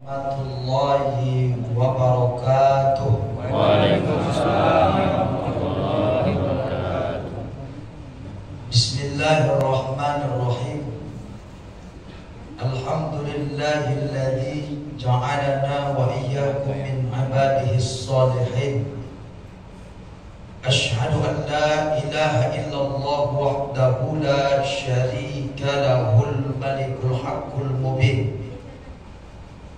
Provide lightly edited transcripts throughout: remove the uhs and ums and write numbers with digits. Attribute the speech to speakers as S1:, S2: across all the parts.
S1: Warahmatullahi wabarakatuh.
S2: Waalaikumsalam warahmatullahi wabarakatuh.
S1: Bismillahirrahmanirrahim. Alhamdulillahilladzi ja'alana wa iyyakum min ibadihis shalihin. Asyhadu an la ilaha illallah wahdahu la syarika lahul malikul haqqul mubin.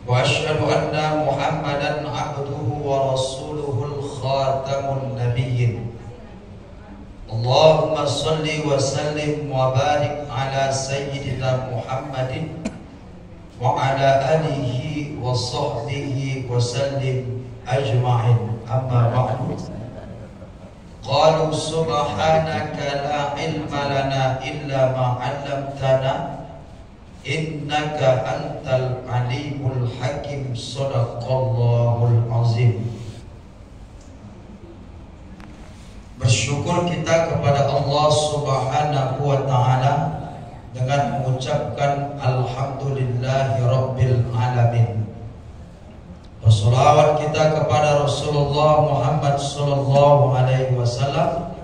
S1: Wa asyhadu anna Muhammadan abduhu wa rasuluhul khatamun nabiyyin. Allahumma salli wa sallim wa barik ala sayyidina Muhammadin wa ala alihi wa sahbihi wa sallim ajma'in. Amma ba'du. Qalu subhanaka la ilma lana illa ma 'allamtana innaka antal alimul hakim. Shadaqallahul azim. Bersyukur kita kepada Allah Subhanahu wa ta'ala dengan mengucapkan alhamdulillahi rabbil alamin. Bersolawat kita kepada Rasulullah Muhammad sallallahu alaihi wasallam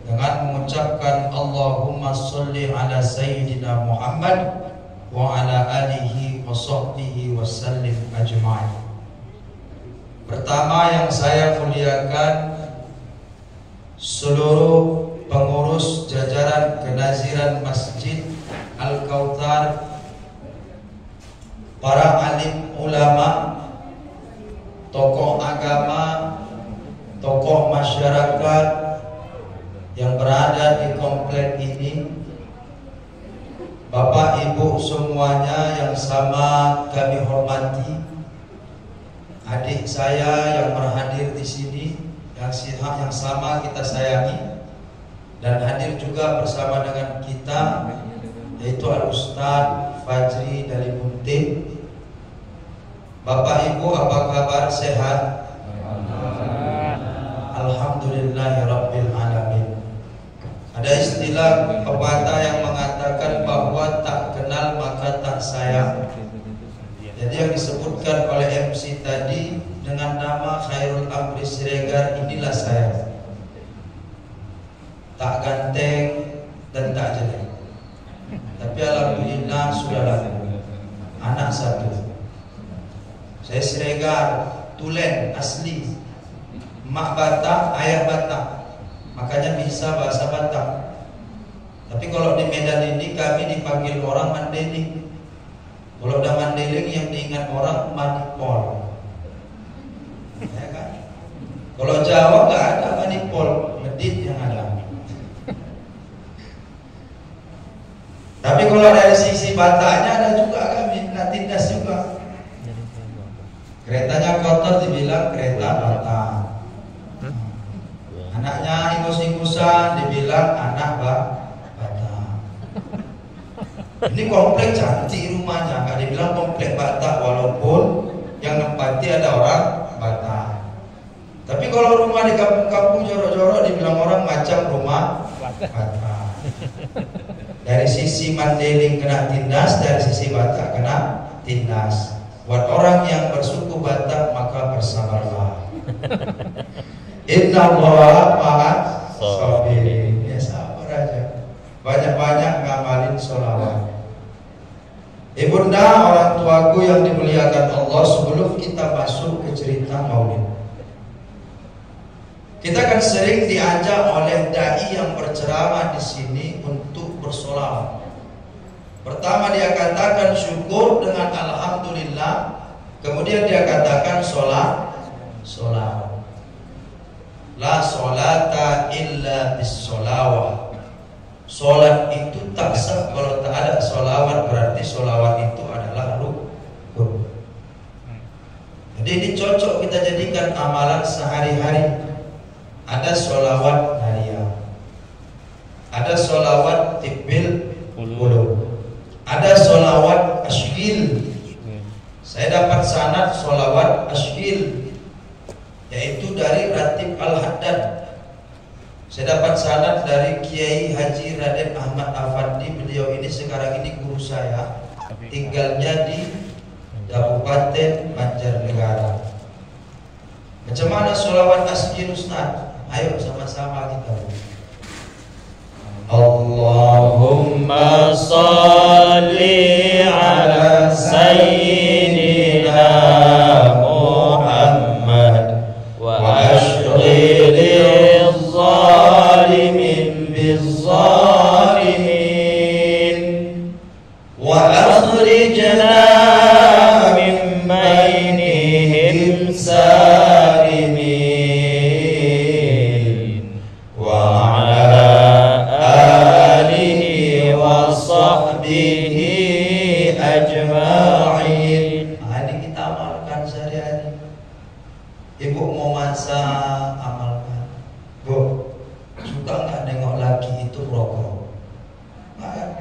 S1: dengan mengucapkan Allahumma sholli ala sayyidina Muhammad wa ala alihi wa sahbihi wa sallim ajma'in. Pertama yang saya muliakan seluruh pengurus jajaran kenaziran Masjid Al-Kautsar, para alim ulama, tokoh agama, tokoh masyarakat yang berada di komplek ini, Bapak Ibu semuanya yang sama kami hormati, adik saya yang berhadir di sini yang sama kita sayangi, dan hadir juga bersama dengan kita yaitu Al-Ustaz Fajri dari Buntin. Bapak Ibu apa kabar, sehat? Alhamdulillahirabbil alamin. Ada istilah pepatah yang mengatakan bahwa tak kenal maka tak sayang. Jadi yang disebutkan oleh MC tadi dengan nama Khairul Amri Siregar, inilah saya. Tak ganteng dan tak jelek, tapi alhamdulillah sudah laku anak satu. Saya Siregar, tulen asli, mak Batak, ayah Batak, makanya bisa bahasa Batak. Tapi kalau di Medan ini kami dipanggil orang Mandeling. Kalau udah Mandeling yang diingat orang Manipol, ya kan? Kalau Jawa nggak ada Manipol, Medit yang ada. Tapi kalau dari sisi Bataknya ada juga kami, Natindas juga. Keretanya kotor dibilang kereta Batak. Anaknya ingus-ingusan dibilang anak Batak. Ini komplek cantik rumahnya, nggak dibilang komplek Batak walaupun yang nempati ada orang Batak. Tapi kalau rumah di kampung-kampung jorok-jorok dibilang orang macam rumah Batak. Dari sisi Mandeling kena tindas, dari sisi Batak kena tindas. Buat orang yang bersuku Batak maka bersabarlah. Innallaha ma'as sabirin. Ya sabar aja. Banyak-banyak ngamalin sholawat. Ibunda, orang tuaku yang dimuliakan Allah, sebelum kita masuk ke cerita maulid, kita akan sering diajak oleh dai yang berceramah di sini untuk bersolawat. Pertama dia katakan syukur dengan alhamdulillah, kemudian dia katakan sholat. La sholata illa bis sholawah. Sholat itu tak sah kalau tak ada sholawat, berarti sholawat itu adalah rukun. Jadi ini cocok kita jadikan amalan sehari-hari. Ada sholawat harian, ada sholawat tibil qulub, ada sholawat ashghil. Saya dapat sanad sholawat ashghil, yaitu dari Ratib Al-Haddad. Saya dapat sanad dari Kiai Haji Raden Ahmad Afandi. Beliau ini sekarang ini guru saya, tinggalnya di Kabupaten Banjarnegara. Macam mana sholawat asli Ustaz? Ayo sama-sama kita.
S2: Allahumma salli ala sayyidina Muhammad wa ashghilil zalimin bizzalimin wa akhrijna min bainihim salimin wa sahbihi ajma'in.
S1: Ini kita amalkan sehari-hari. Ibu mau masak, amalkan. Bu, suka nggak nengok laki itu rokok? Nah,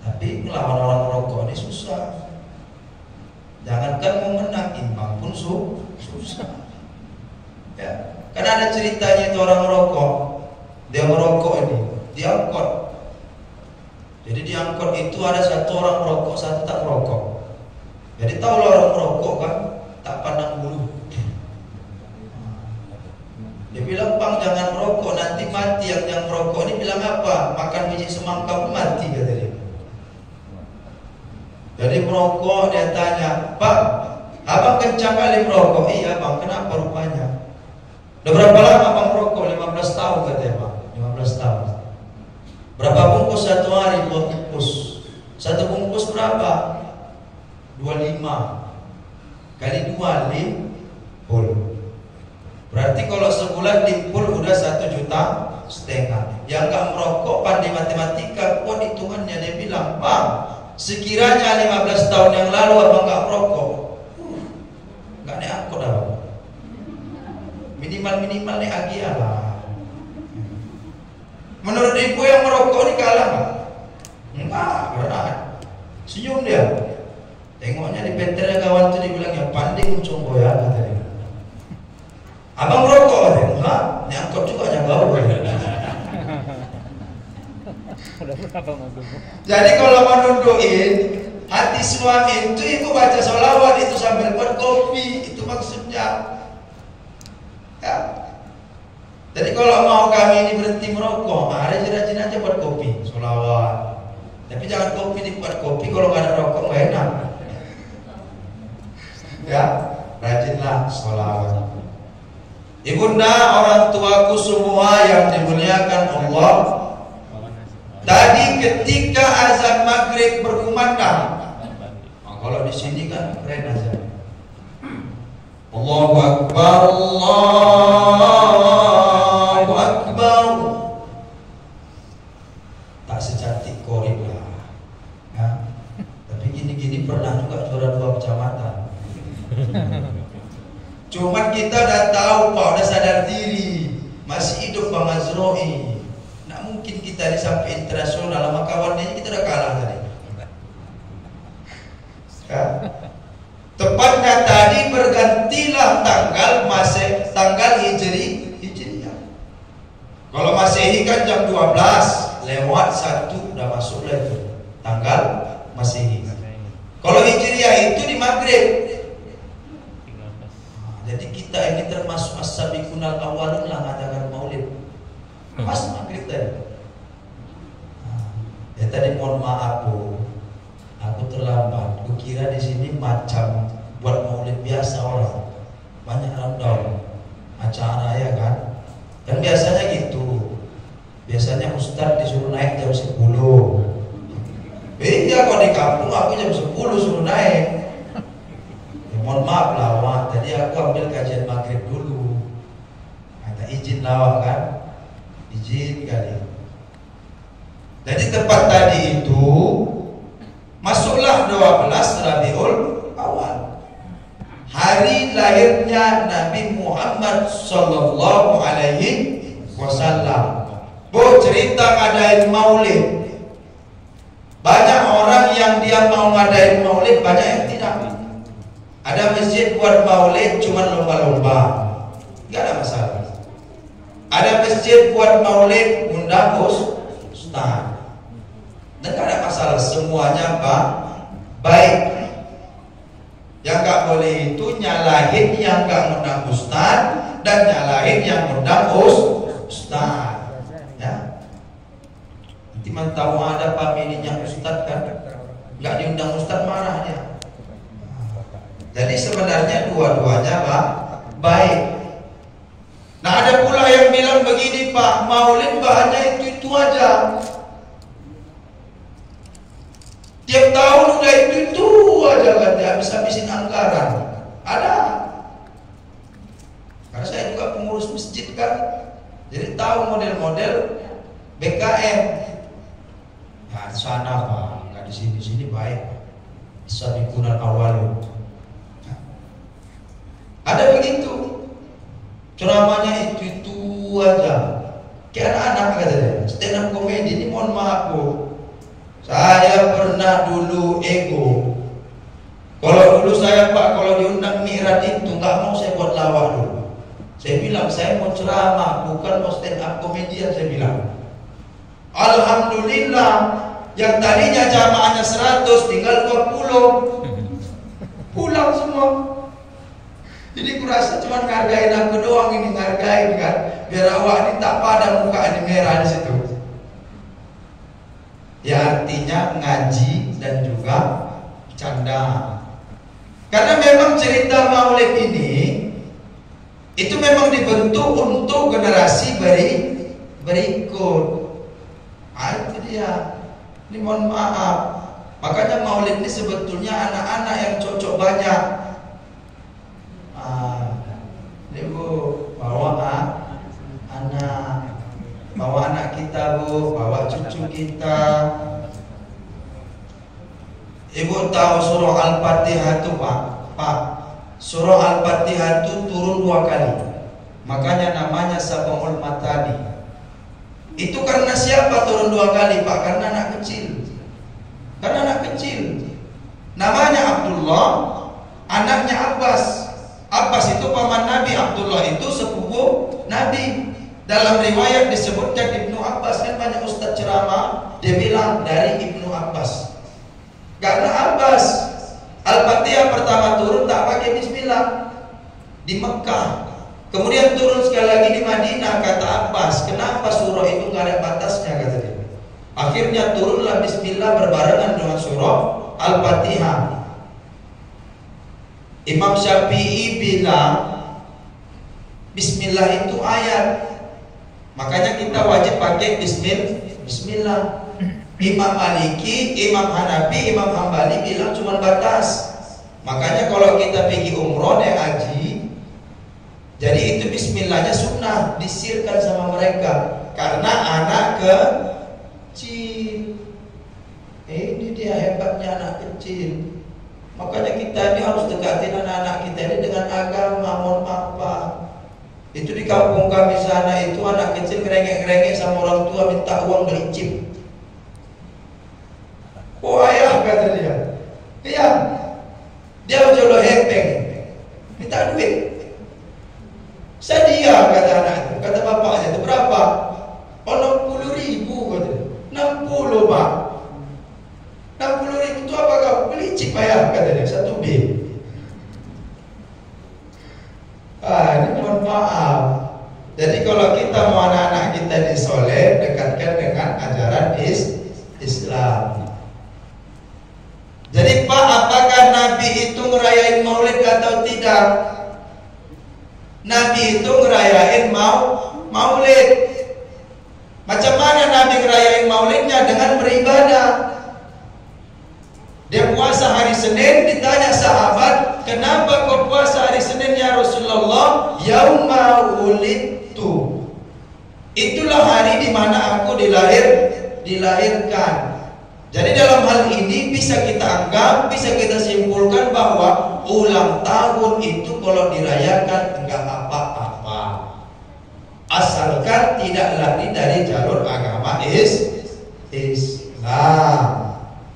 S1: tapi melawan orang rokok ini susah. Jangankan mau menang, imbang pun susah. Ya, karena ada ceritanya itu orang rokok. Dia merokok ini, diangkut. Jadi di angkot itu ada satu orang merokok, satu tak merokok. Jadi tahu orang merokok kan, tak pandang bulu. Dia bilang, "Bang, jangan merokok, nanti mati." Yang merokok ini bilang apa? Makan biji semangka pun mati, kata dia. Jadi merokok, dia tanya, "Pak, abang kencang kali merokok." "Iya bang, kenapa rupanya?" "Udah berapa lama bang merokok?" 15 tahun katanya bang, 15 tahun. "Berapa bungkus satu hari?" 2 bungkus. Satu bungkus berapa? 25 kali 2 50. Berarti kalau sebulan dipul udah 1,5 juta. Yang gak merokok pandai matematika, kuat hitungannya. Dia bilang, "Bang, sekiranya 15 tahun yang lalu abang gak merokok, gak naik angkot abang. Minimal naik agia lah." Menurut ibu yang merokok ini kalah nggak? Enggak, berat. Senyum dia. Tengoknya di penternya kawan itu dibilang, "Ya pandai menconggo ya," katanya. "Abang merokok?" katanya. "Enggak, nyangkut juga jaga bau." Jadi kalau mau nundukin hati suami itu, ibu baca sholawat itu sambil buat kopi, itu maksudnya. Ya. Jadi kalau mau kami ini berhenti merokok, rajin-rajin aja buat kopi, sholawat. Tapi jangan kopi dibuat kopi kalau nggak ada rokok, nggak enak. Ya, rajinlah sholawat. Ibunda, orang tuaku semua yang dimuliakan Allah, tadi ketika azan maghrib berkumandang, kalau di sini kan keren azan. Allahu Akbar, Allahu Akbar. Tak secantik Korib lah, ya. Tapi gini-gini pernah juga juara 2 kecamatan. Cuman kita udah tahu Pak, udah sadar diri, masih hidup Bang Azroi. Nggak mungkin kita di sampai internasional sama kawannya, kita udah kalah tadi. Ya. Tepatnya tadi bergantilah tanggal Hijriah. Kalau Masehi kan jam 12 lewat 1 udah masuk lah itu tanggal Masehi. Kalau Hijriah itu di maghrib. Jadi kita ini termasuk as-sabiqunal awwalun lah ngadakan maulid. Pas maghrib tadi. Ya tadi mohon maaf Bu, aku terlambat. Kukira di sini macam buat maulid biasa orang, banyak rundown acara ya kan. Dan biasanya gitu. Biasanya ustaz disuruh naik jam 10. Iya kalau di kampung aku jam 10 suruh naik. Ya, mohon maaf lawak. Tadi aku ambil kajian maghrib dulu. Ada izin lawak kan? Izin kali. Jadi tepat tadi itu masuklah 12 Rabiul Awal, hari lahirnya Nabi Muhammad sallallahu alaihi wasallam. Bu, cerita ngadain maulid. Banyak orang yang dia mau ngadain maulid, banyak yang tidak. Ada masjid buat maulid cuma lomba-lomba, nggak ada masalah. Ada masjid buat maulid undang ustaz, dan nggak ada masalah, semuanya baik. Yang nggak boleh itu nyalahin yang nggak ngundang ustaz dan nyalahin yang ngundang ustaz. Ya. Nanti tahu ada pamilinya ustaz kan, nggak diundang ustaz marah dia. Jadi sebenarnya dua-duanya baik. Nah ada pula yang bilang begini, Pak, maulid bahannya itu aja. Tiap tahun udah itu aja kan, dia habis-habisin anggaran. Ada. Karena saya juga pengurus masjid kan, jadi tahu model-model BKM. Nah di sana Pak, nggak di sini baik. Bisa digunakan awal. Ada begitu. Ceramahnya itu aja. Kayak anak-anak katanya. Stand up comedy ini mohon maaf Bu. Saya pernah dulu ego. Kalau dulu saya Pak, kalau diundang mi'raj itu nggak mau saya buat lawak dulu. Saya bilang saya mau ceramah, bukan mau stand up comedian. Saya bilang. Alhamdulillah, yang tadinya jamaahnya 100 tinggal 20. Pulang semua. Jadi kurasa cuma ngargain aku doang ini, ngargain kan, biar awak ini tak padam muka ini merah di situ. Ya artinya ngaji dan juga canda. Karena memang cerita maulid ini itu memang dibentuk untuk generasi berikut. Itu dia. Ini mohon maaf. Makanya maulid ini sebetulnya anak-anak yang cocok banyak. Ini Bu, bawa anak kita Bu, bawa cucu kita. Ibu tahu surah Al-Fatihah itu Pak, surah Al-Fatihah itu turun 2 kali. Makanya namanya Sab'ul Matani. Itu karena siapa turun 2 kali Pak? Karena anak kecil. Karena anak kecil. Namanya Abdullah, anaknya Abbas. Abbas itu paman Nabi, Abdullah itu sepupu Nabi. Dalam riwayat disebutkan Ibnu Abbas, kan banyak ustaz ceramah dia bilang dari Ibnu Abbas. Karena Abbas Al-Fatihah pertama turun tak pakai bismillah di Mekah. Kemudian turun sekali lagi di Madinah. Kata Abbas, kenapa surah itu nggak ada batasnya, kata dia. Akhirnya turunlah bismillah berbarengan dengan surah Al-Fatihah. Imam Syafi'i bilang bismillah itu ayat. Makanya kita wajib pakai bismillah. Imam Maliki, Imam Hanafi, Imam Hambali bilang cuma batas. Makanya kalau kita pergi umroh naik haji, jadi itu bismillahnya sunnah, disirkan sama mereka. Karena anak kecil. Ini dia hebatnya anak kecil. Makanya kita ini harus dekatin anak-anak kita ini dengan agama. Mohon apa? Itu di kampung kami sana itu anak kecil ngerengek-ngerengek sama orang tua minta uang beli chip. Oh ayah, kata dia. Iya. Dia jodoh hepeng, minta duit. Sedia, kata anak itu. Kata bapaknya itu berapa? Oh 60.000 kata. 60 Pak. 60.000 itu apa kau? Beli chip ayah, kata dia, 1 B. Ini mohon maaf. Jadi kalau kita mau anak-anak kita ini soleh, dekatkan dengan ajaran Islam. Jadi Pak, apakah Nabi itu ngerayain maulid atau tidak? Nabi itu ngerayain maulid. Macam mana Nabi ngerayain maulidnya? Dengan beribadah. Dia puasa hari Senin, ditanya sahabat, kenapa kau puasa hari Senin ya Rasulullah? Yauma wulidtu. Itulah hari di mana aku dilahirkan. Jadi dalam hal ini bisa kita anggap, bisa kita simpulkan bahwa ulang tahun itu kalau dirayakan enggak apa-apa, asalkan tidak lari dari jalur agama Islam.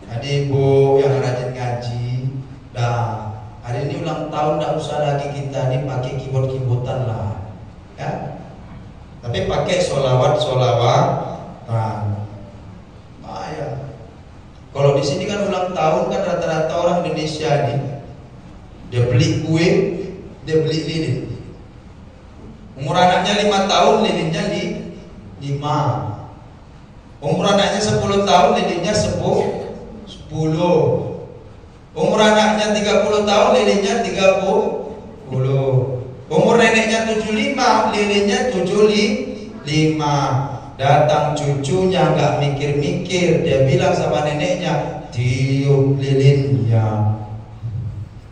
S1: Jadi Bu yang rajin ngaji, hari ini ulang tahun, tidak usah lagi kita ini pakai keyboard-keyboardan lah, ya. Tapi pakai solawat-solawatan. Ya. Kalau di sini kan ulang tahun kan rata-rata orang Indonesia nih Dia beli kue, dia beli lilin. Umur anaknya 5 tahun, lilinnya 5. Umur anaknya 10 tahun, lilinnya 10. Umur anaknya 30 tahun, lilinnya 30. Umur neneknya 75, lilinnya 75. Datang cucunya nggak mikir-mikir, dia bilang sama neneknya, tiup lilinnya,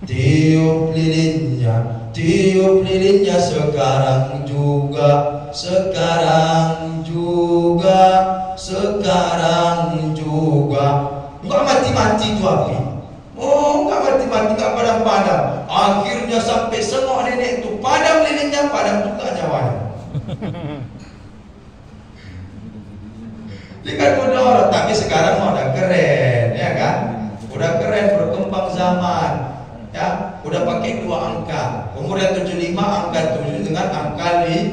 S1: tiup lilinnya, tiup lilinnya sekarang juga, sekarang juga, sekarang juga. Nggak mati-mati tuh api. Oh, nggak mati-mati, nggak padam-padam. Akhirnya sampai semua nenek itu padam lilinnya, padam juga nyawanya. Lihat mudah, tapi sekarang udah keren, ya kan? Udah keren, berkembang zaman, ya. Udah pakai 2 angka. Umur yang 75, angka 7 dengan angka 5.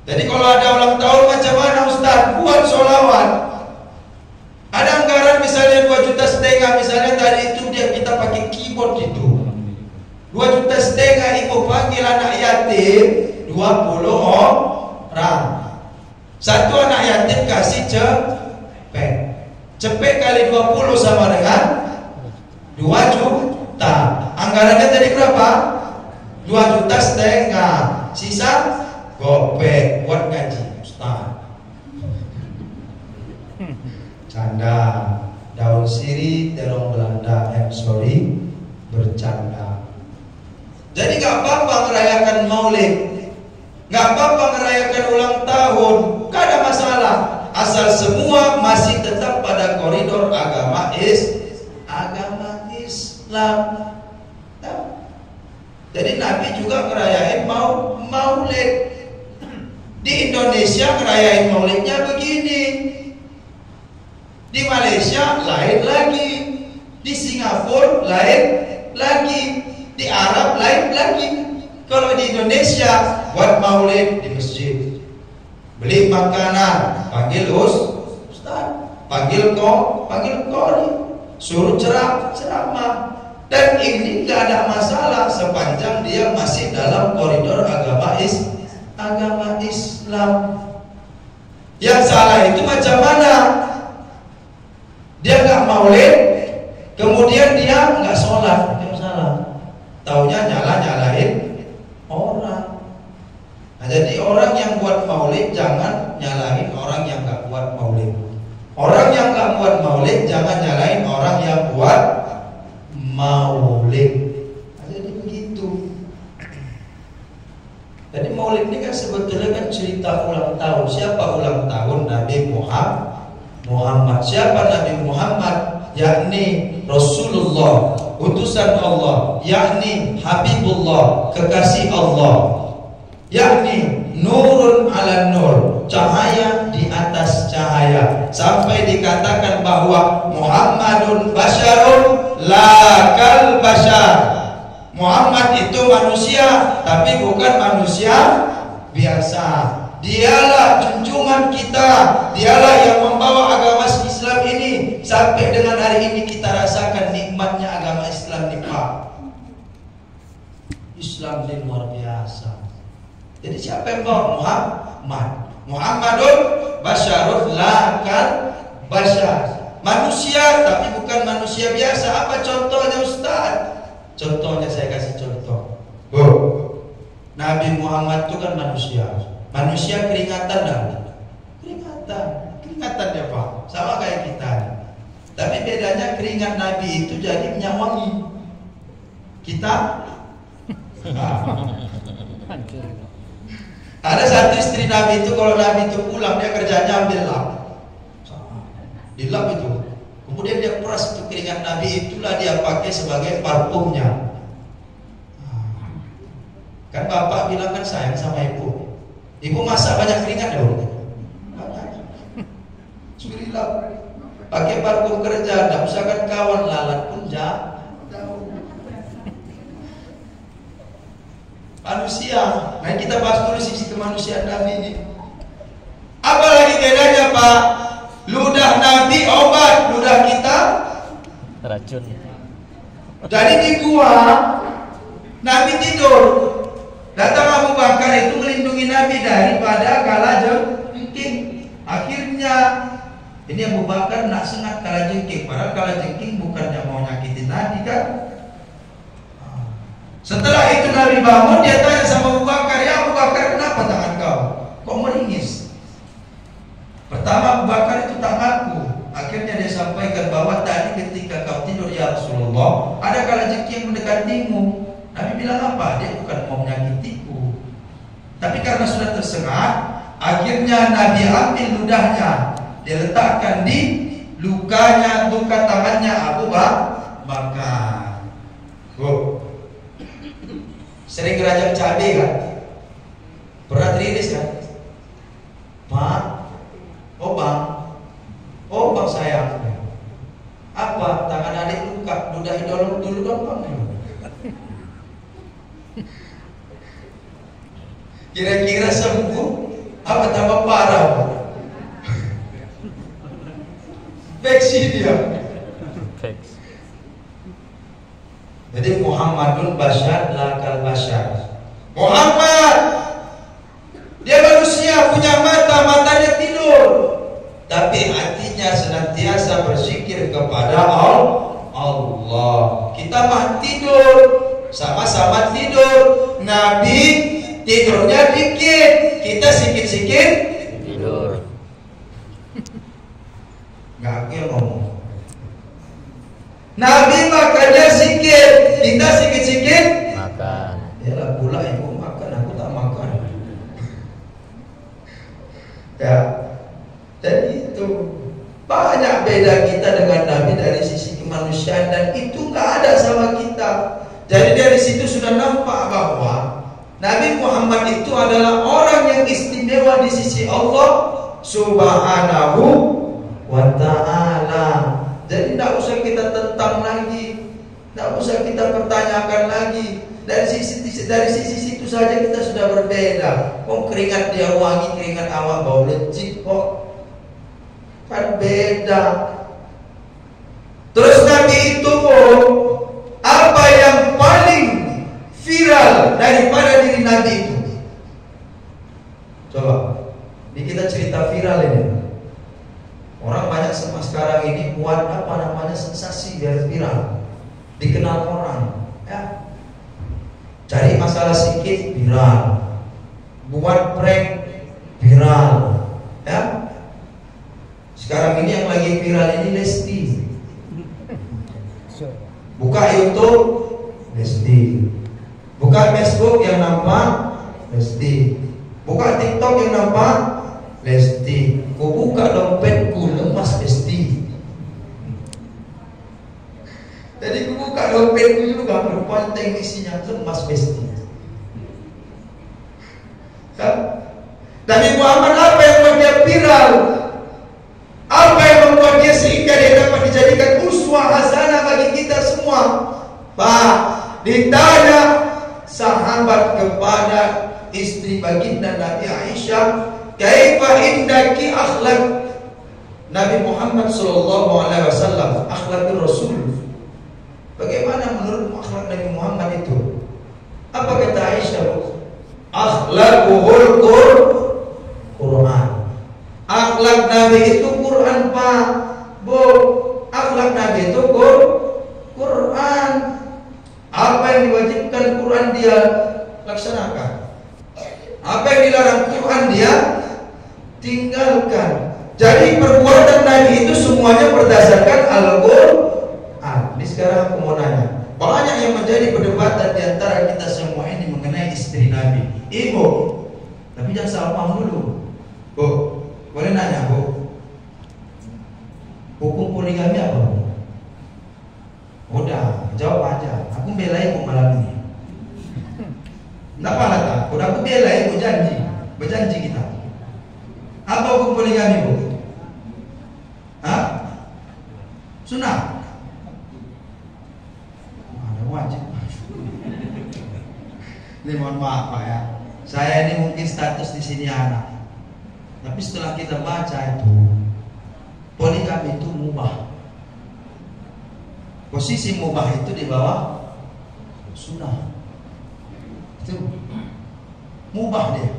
S1: Jadi kalau ada ulang tahun macam mana Ustaz? Buat sholawat. Ada anggaran misalnya 2,5 juta, misalnya tadi itu dia kita pakai keyboard itu. 2,5 juta ibu panggil anak yatim 20 orang. Satu anak yatim kasih cepet. Cepet kali 20 sama dengan 2 juta. Anggarannya tadi berapa? 2,5 juta. Sisa gopek buat gaji Ustaz. Canda. Daun sirih terong Belanda. Sorry, bercanda. Jadi gak apa-apa merayakan maulid, gak apa-apa merayakan ulang tahun, gak ada masalah, asal semua masih tetap pada koridor agama Islam. Jadi Nabi juga ngerayain maulid. Di Indonesia ngerayain maulidnya begini, di Malaysia lain lagi, di Singapura lain lagi, di Arab lain lagi. Kalau di Indonesia buat maulid di masjid, beli makanan, panggil ustaz, panggil qori, suruh ceramah. Dan ini gak ada masalah sepanjang dia masih dalam koridor agama Islam. Yang salah itu macam mana? Dia gak maulid, kemudian dia gak sholat, itu salah. Taunya nyalain orang. Nah, jadi orang yang buat maulid jangan nyalain orang yang gak buat maulid. Orang yang gak buat maulid jangan nyalain orang yang buat maulid. Nah, jadi begitu. Jadi maulid ini kan sebetulnya kan cerita ulang tahun. Siapa ulang tahun? Nabi Muhammad. Siapa Nabi Muhammad? Yakni Rasulullah, utusan Allah, yakni Habibullah, kekasih Allah, yakni nurun ala nur, cahaya di atas cahaya. Sampai dikatakan bahwa Muhammadun basyarun la kal basyar. Muhammad itu manusia, tapi bukan manusia biasa. Dialah junjungan kita, dialah yang membawa agama Islam ini sampai dengan hari ini kita rasakan nikmatnya agama Islam nih Pak. Islam ini luar biasa. Jadi siapa yang bawa? Muhammadun basyarun la kal basyar. Manusia tapi bukan manusia biasa. Apa contohnya Ustaz? Contohnya saya kasih contoh. Nabi Muhammad itu kan manusia. Manusia keringatan dah. Keringatan dia Pak. Sama kayak kita. Tapi bedanya keringat Nabi itu jadi minyak wangi. Kita ada satu istri Nabi itu, kalau Nabi itu pulang dia kerjanya ambil lap. Di lap itu. Kemudian dia peras itu keringat Nabi, itulah dia pakai sebagai parfumnya. Kan bapak bilang kan sayang sama ibu. Ibu masak banyak keringat dulu. Surilah. Pakai parfum kerja, tidak usahkan kawan lalat pun jauh. Manusia. Nah kita bahas dulu sisi kemanusiaan Nabi ini. Apalagi bedanya Pak? Ludah Nabi obat, ludah kita
S2: racun.
S1: Jadi di gua Nabi tidur. Datang Abu Bakar itu melindungi Nabi daripada kalajengking. Akhirnya ini Abu Bakar nak sengat kalajengking. Padahal kalajengking bukannya mau nyakitin Nabi kan. Setelah itu Nabi bangun, dia tanya sama Abu Bakar, ya Abu Bakar, kenapa tangan kau? Kok meringis? Pertama Abu Bakar itu tanganku. Akhirnya dia sampaikan bahwa tadi ketika kau tidur ya Rasulullah, ada kalajengking yang mendekatimu. Nabi bilang apa? Dia bukan mau menyakitiku. Tapi karena sudah tersengat, akhirnya Nabi ambil ludahnya, dia letakkan di luka tangannya Abu Bakar. Sering rajak cabai kan? Pernah teriris kan? Pak, oh bang sayang. Apa? Tangan adik luka, ludahi dulu dong bang. Kira-kira sembuh? Apa tambah parah? Veksi dia. Jadi Muhammadun Bashar lakal Bashar. Muhammad, dia manusia, punya matanya tidur, tapi hatinya senantiasa berzikir kepada Allah. Kita mah tidur, sama-sama tidur. Nabi tidurnya dikit, kita sikit-sikit
S2: tidur.
S1: Nggak aku yang ngomong. Nabi makannya sikit, kita sikit-sikit
S2: makan.
S1: Yalah pula ibu makan, aku tak makan. Ya, jadi itu banyak beda kita dengan Nabi dari sisi kemanusiaan, dan itu nggak ada sama kita. Jadi dari situ sudah nampak bahwa Nabi Muhammad itu adalah orang yang istimewa di sisi Allah Subhanahu wa ta'ala. Jadi tidak usah kita tentang lagi, tidak usah kita pertanyakan lagi. Dari sisi situ saja kita sudah berbeda. Keringat dia wangi, keringat awak bau lecik kok, kan beda. Terus Nabi itu apa yang paling viral daripada diri Nabi itu? Coba, ini kita cerita viral ini. Orang banyak sama sekarang ini buat apa namanya sensasi biar viral, dikenal orang, ya. Cari masalah sedikit viral, buat prank viral, ya. Sekarang ini yang lagi viral ini Lesti. Buka YouTube Lesti, buka Facebook yang nampak Lesti, buka TikTok yang nampak Lesti. Ku buka dompetku lemas Lesti. Jadi ku buka dompetku juga berponteng isinya lemas Lesti. Kan? Nabi Muhammad apa yang membuat dia viral? Apa yang membuat dia sehingga dia dapat dijadikan uswah hasanah bagi kita semua? Pak, ditanya sahabat kepada istri baginda Nabi Aisyah, kaifa indaki akhlak Nabi Muhammad sallallahu alaihi wasallam, akhlakul Rasul. Bagaimana menurut akhlak Nabi Muhammad itu? Apa kata Aisyah? Akhlaquhul Quran. Akhlak Nabi itu Quran, Pak. Bu, akhlak Nabi itu Quran. Apa yang diwajibkan Quran dia laksanakan. Apa yang dilarang Quran dia tinggalkan. Jadi perbuatan Nabi itu semuanya berdasarkan Al-Quran. Ini sekarang aku mau nanya, banyak yang menjadi perdebatan di antara kita semua ini mengenai istri Nabi. Ibu, tapi jangan salah paham dulu. Bu, boleh nanya Bu, hukum poligami apa Bu? Udah, jawab aja. Aku bela ibu malam ini. Kenapa lah? Udah aku bela ibu, berjanji kita. Apa hukum poligami Bu? Hah? Sunnah? Ada wajib. Ini mohon maaf Pak ya. Saya ini mungkin status di sini anak. Tapi setelah kita baca itu, poligami itu mubah. Posisi mubah itu di bawah sunnah. Itu mubah dia.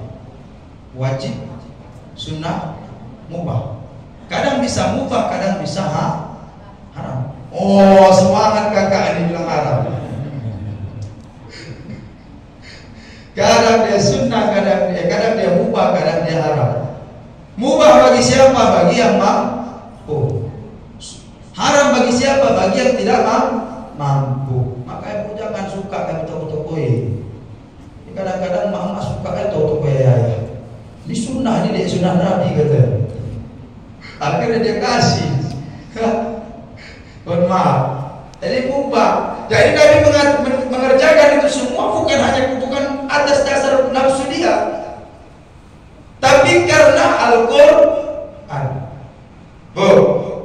S1: Wajib, sunnah, mubah. Kadang bisa mubah, kadang bisa haram. Oh, semangat kakak ini bilang haram. Kadang dia sunnah, kadang dia mubah, kadang dia haram. Mubah bagi siapa? Bagi yang mampu. Haram bagi siapa? Bagi yang tidak mampu. Makanya ibu jangan suka kami toko-tokoi. Kadang-kadang mama suka kan toko-tokoi ya. Ini sunnah, ini dia sunnah Nabi kata. Akhirnya dia kasih. Mohon maaf. Jadi mubah. Jadi Nabi mengerjakan itu semua bukan atas dasar nafsu dia, tapi karena Al-Quran.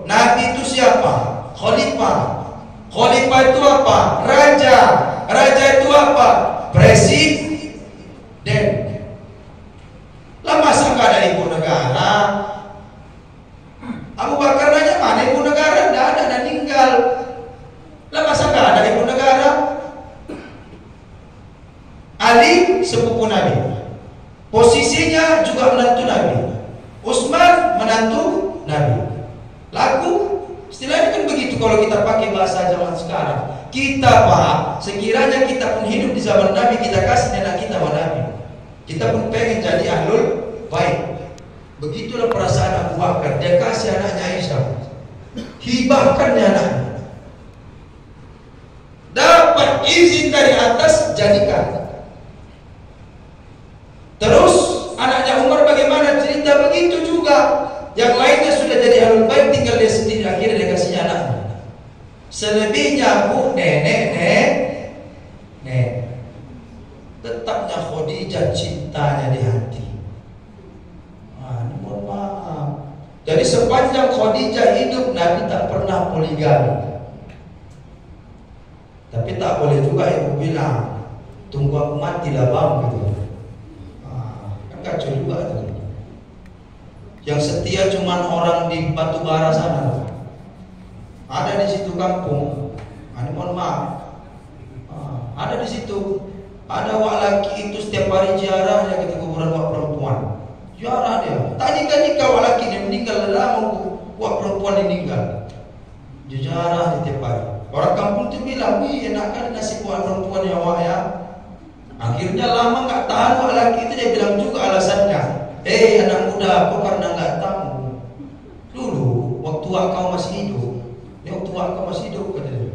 S1: Nabi itu siapa? Khalifah. Khalifah itu apa? Raja. Raja itu apa? Presiden. Lah masa nggak ada ibu negara? Abu Bakar nanya mana ibu negara? Nggak ada, dan meninggal. Lah masa nggak ada ibu negara? Ali sepupu Nabi. Posisinya juga menantu Nabi. Utsman menantu Nabi. Laku istilahnya kan begitu kalau kita pakai bahasa zaman sekarang. Kita Pak, sekiranya kita pun hidup di zaman Nabi, kita kasih anak kita sama Nabi. Kita pun pengen jadi ahlul baik. Begitulah perasaan Abu Bakar. Dia kasih anaknya Aisyah. Hibahkan dia anaknya. Dapat izin dari atas, jadikan. Terus anaknya Umar bagaimana? Cerita begitu juga. Yang lainnya sudah jadi ahlul bait, tinggal dia sendiri. Akhirnya dia kasih anaknya. Selebihnya bu, nenek. Tetapnya Khadijah cintanya di hati. Ini mohon maaf. Jadi sepanjang Khadijah hidup, Nabi tak pernah poligami. Tapi tak boleh juga ibu bilang, tunggu aku mati lah bang gitu. Kan kacau juga tuh. Yang setia cuman orang di Batubara sana. Ada di situ kampung. Ini mohon maaf. Ada di situ. Ada wak laki itu setiap hari ziarahnya ke kuburan wak perempuan. Ziarah dia. Tak nikah wak laki dia meninggal lama. Wak perempuan meninggal. Ziarah di tiap hari. Orang kampung itu bilang, wih enakan nasib wak perempuan ya wak ya. Akhirnya lama nggak tahan wak laki itu, dia bilang juga alasannya. Anak muda, kau karena nggak tahu. Dulu waktu kau masih hidup, waktu kau masih hidup kata dia.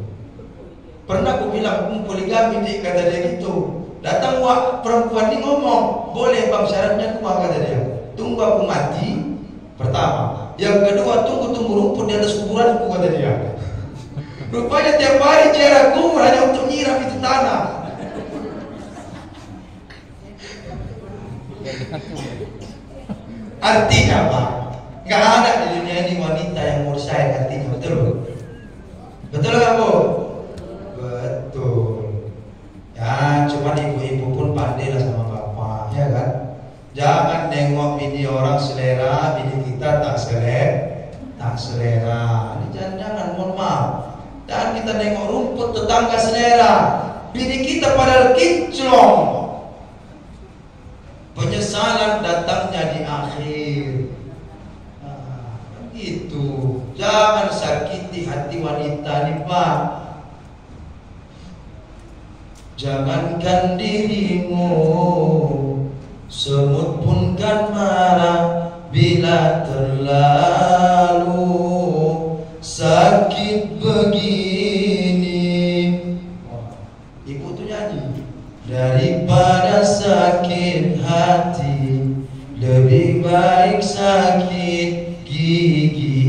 S1: Pernah aku bilang poligami dia, kata dia gitu. Datang wak perempuan ini ngomong, boleh bang, syaratnya dua kata dia. Tunggu aku mati, pertama. Yang kedua tunggu rumput di atas kuburanku kata dia. Rupanya tiap hari ziarah kubur hanya untuk nyiram itu tanah. Artinya apa? Gak ada di dunia ini wanita yang mau sayang hatinya, betul? Betul gak bu? Betul. Ya cuman ibu-ibu pun pandai lah sama bapak, ya kan? Jangan nengok bini orang selera, bini kita tak selera. Ini jangan, mohon maaf. Dan kita nengok rumput tetangga selera, bini kita padahal kinclong. Penyesalan datangnya di akhir. Begitu. Jangan sakiti hati wanita nih Pak. Jangankan dirimu, semut pun kan marah bila terlalu sakit begini. Ibu tuh nyanyi. Daripada sakit hati, lebih baik sakit gigi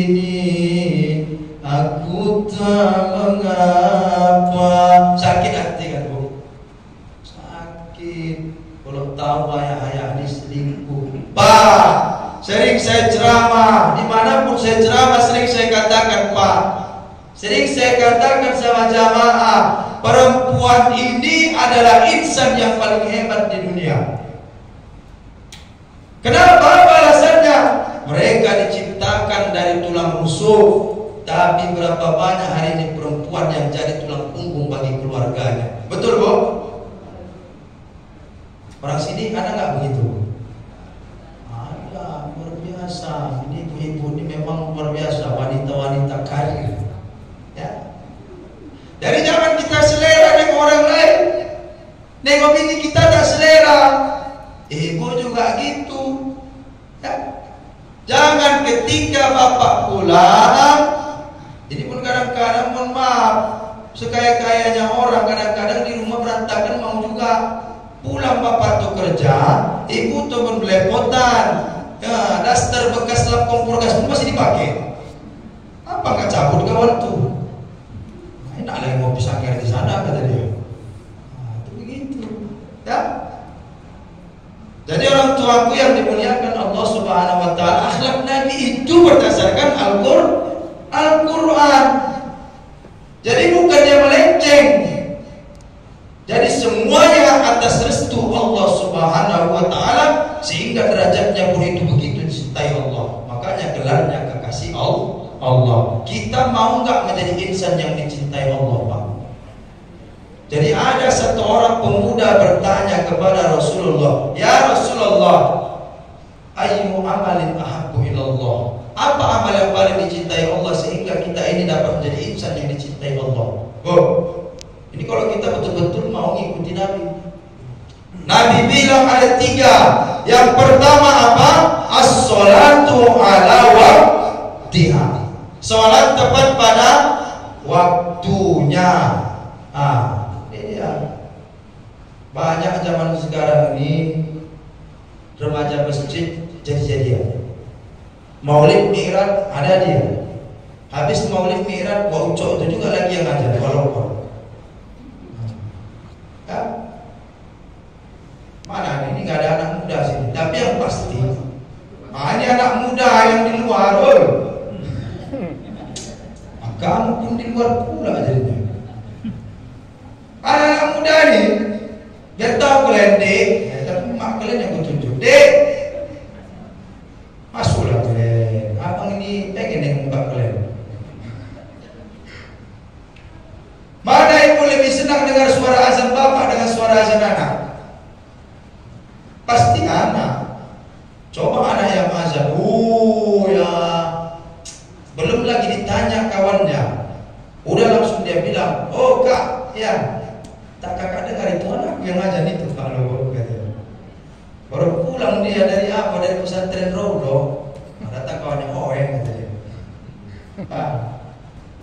S1: ini. Aku tak mengapa. Sakit hati kan bu? Sakit. Kalau tahu ayah-ayah ini selingkuh. Pak, sering saya ceramah, dimanapun saya ceramah sering saya katakan Pak, sering saya katakan sama jamaah, perempuan ini adalah insan yang paling hebat di dunia. Kenapa? Apa alasannya? Mereka diciptakan dari tulang rusuk, Tapi berapa banyak hari ini perempuan yang jadi tulang punggung bagi keluarganya. Betul, Bu? Orang sini ada nggak begitu? Ada, luar biasa. Ini ibu-ibu ini memang luar biasa, wanita-wanita karir. Ya. Dari zaman kita selera nengok orang lain, nengok bini kita tak selera. Ibu juga gitu. Ya. Jangan ketika bapak pulang, ini pun kadang-kadang mohon maaf, sekaya-kayanya orang kadang-kadang di rumah berantakan mau juga. Pulang bapak tuh kerja, ibu tuh pun belepotan. Ya, daster bekas lap kompor gas pun masih dipakai. Apa nggak cabut kawan tuh? Enak lagi mau pisang air di sana kata dia. Nah, itu begitu. Ya. Jadi orang tuaku yang dimuliakan Allah Subhanahu wa taala, akhlak Nabi itu berdasarkan Al-Qur'an. Jadi bukan dia melenceng. Jadi semuanya atas restu Allah Subhanahu wa taala, sehingga derajatnya pun itu begitu dicintai Allah. Makanya gelarnya kekasih Allah. Kita mau nggak menjadi insan yang dicintai Allah, Pak? Jadi ada satu orang pemuda bertanya kepada Rasulullah, "Ya Rasulullah, ayyu amalin ahabbu ilallah?" Apa amal yang paling dicintai Allah sehingga kita ini dapat menjadi insan yang dicintai Allah? Ini kalau kita betul-betul mau ngikuti Nabi. Nabi bilang ada 3. Yang pertama apa? As-sholatu ala waqtiha. Salat tepat pada waktunya. Ini dia. Banyak zaman sekarang ini remaja masjid jadi-jadian. Maulid Mi'raj ada dia. Habis Maulid Mi'raj, Wah Ucok itu juga lagi yang ngajar walaupun. Ya. Mana ini nggak ada anak muda sini. Tapi yang pasti, ini anak muda yang di luar, kamu pun di luar pula jadinya. Anak muda ini, biar tahu kalian dek, tapi mak kalian yang kutunjuk dek, masuklah kalian. Abang ini pengen yang muka kalian. Mana ibu lebih senang dengar suara azan bapak dengan suara azan anak? Pasti anak. Coba anak yang azan, ya, belum lagi ditanya kawannya, udah langsung dia bilang, "Oh kak, ya, tak kakak dengar itu anak yang azan itu kalau katanya." Baru pulang dia dari apa? Dari pesantren Rodo. Datang kawannya, katanya.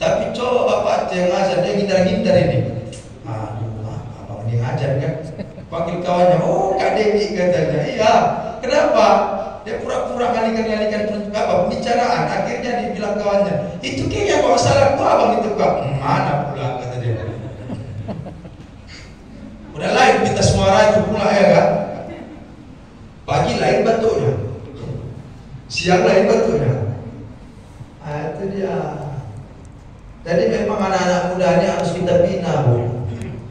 S1: Tapi coba bapak yang ngajar, dia ngindar-ngindar ini. Abang ini ngajar kan? Panggil kawannya, Kak Dewi katanya. Iya, kenapa? Dia pura-pura ngalikan pembicaraan. Akhirnya dibilang kawannya, itu kayaknya kalau salah tuh abang itu kak. Mana pula kata dia. Udah lain kita suara itu pula ya kan? Pagi lain bentuknya, siang lain bentuknya. Itu dia. Jadi memang anak-anak muda ini harus kita bina, Bu.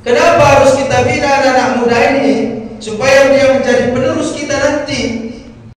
S1: Kenapa harus kita bina anak-anak muda ini? Supaya dia menjadi penerus kita nanti.